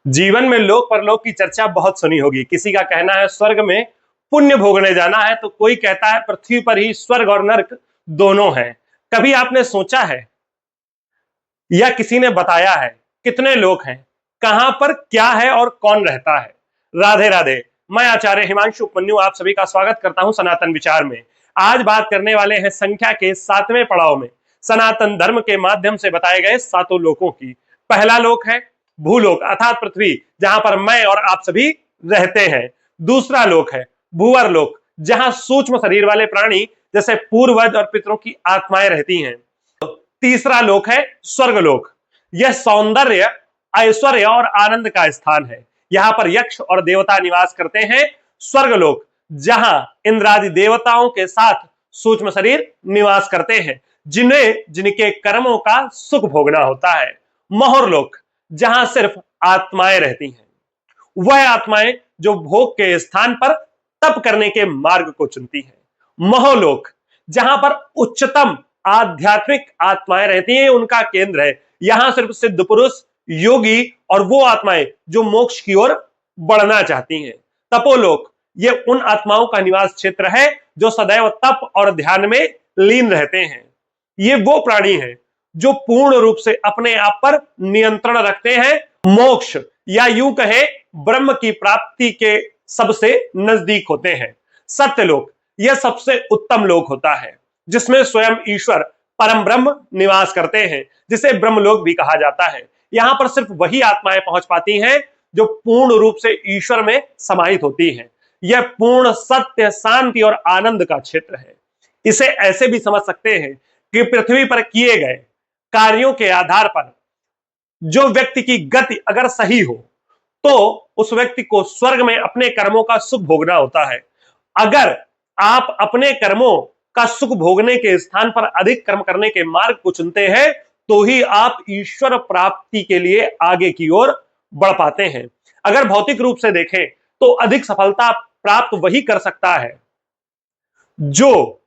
जीवन में लोक परलोक की चर्चा बहुत सुनी होगी। किसी का कहना है स्वर्ग में पुण्य भोगने जाना है, तो कोई कहता है पृथ्वी पर ही स्वर्ग और नरक दोनों हैं। कभी आपने सोचा है या किसी ने बताया है कितने लोग हैं, कहां पर क्या है और कौन रहता है? राधे राधे। मैं आचार्य हिमांशु उपमन्यु आप सभी का स्वागत करता हूं सनातन विचार में। आज बात करने वाले हैं संख्या के 7वें पड़ाव में सनातन धर्म के माध्यम से बताए गए सातों लोकों की। पहला लोक है भूलोक अर्थात पृथ्वी, जहां पर मैं और आप सभी रहते हैं। दूसरा लोक है भूवर लोक, जहां सूक्ष्म शरीर वाले प्राणी जैसे पूर्वज और पितरों की आत्माएं रहती हैं। तीसरा लोक है स्वर्गलोक। यह सौंदर्य, ऐश्वर्य और आनंद का स्थान है। यहां पर यक्ष और देवता निवास करते हैं। स्वर्गलोक, जहां इंद्रादि देवताओं के साथ सूक्ष्म शरीर निवास करते हैं, जिन्हें जिनके कर्मों का सुख भोगना होता है। मोहरलोक, जहां सिर्फ आत्माएं रहती हैं, वह आत्माएं जो भोग के स्थान पर तप करने के मार्ग को चुनती हैं। महलोक, जहां पर उच्चतम आध्यात्मिक आत्माएं रहती हैं, उनका केंद्र है। यहां सिर्फ सिद्ध पुरुष, योगी और वो आत्माएं जो मोक्ष की ओर बढ़ना चाहती हैं। तपोलोक, ये उन आत्माओं का निवास क्षेत्र है जो सदैव तप और ध्यान में लीन रहते हैं। ये वो प्राणी हैं जो पूर्ण रूप से अपने आप पर नियंत्रण रखते हैं, मोक्ष या यूं कहे ब्रह्म की प्राप्ति के सबसे नजदीक होते हैं। सत्यलोक, यह सबसे उत्तम लोक होता है, जिसमें स्वयं ईश्वर परम ब्रह्म निवास करते हैं, जिसे ब्रह्मलोक भी कहा जाता है। यहां पर सिर्फ वही आत्माएं पहुंच पाती हैं जो पूर्ण रूप से ईश्वर में समाहित होती हैं। यह पूर्ण सत्य, शांति और आनंद का क्षेत्र है। इसे ऐसे भी समझ सकते हैं कि पृथ्वी पर किए गए कार्यों के आधार पर जो व्यक्ति की गति अगर सही हो, तो उस व्यक्ति को स्वर्ग में अपने कर्मों का सुख भोगना होता है। अगर आप अपने कर्मों का सुख भोगने के स्थान पर अधिक कर्म करने के मार्ग को चुनते हैं, तो ही आप ईश्वर प्राप्ति के लिए आगे की ओर बढ़ पाते हैं। अगर भौतिक रूप से देखें तो अधिक सफलता प्राप्त वही कर सकता है जो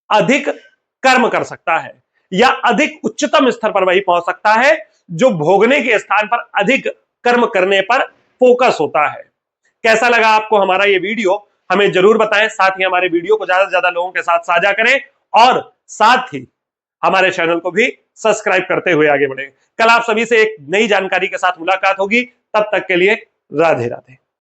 अधिक कर्म कर सकता है, या अधिक उच्चतम स्तर पर वही पहुंच सकता है जो भोगने के स्थान पर अधिक कर्म करने पर फोकस होता है। कैसा लगा आपको हमारा ये वीडियो, हमें जरूर बताएं। साथ ही हमारे वीडियो को ज्यादा से ज्यादा लोगों के साथ साझा करें और साथ ही हमारे चैनल को भी सब्सक्राइब करते हुए आगे बढ़ें। कल आप सभी से एक नई जानकारी के साथ मुलाकात होगी। तब तक के लिए राधे राधे।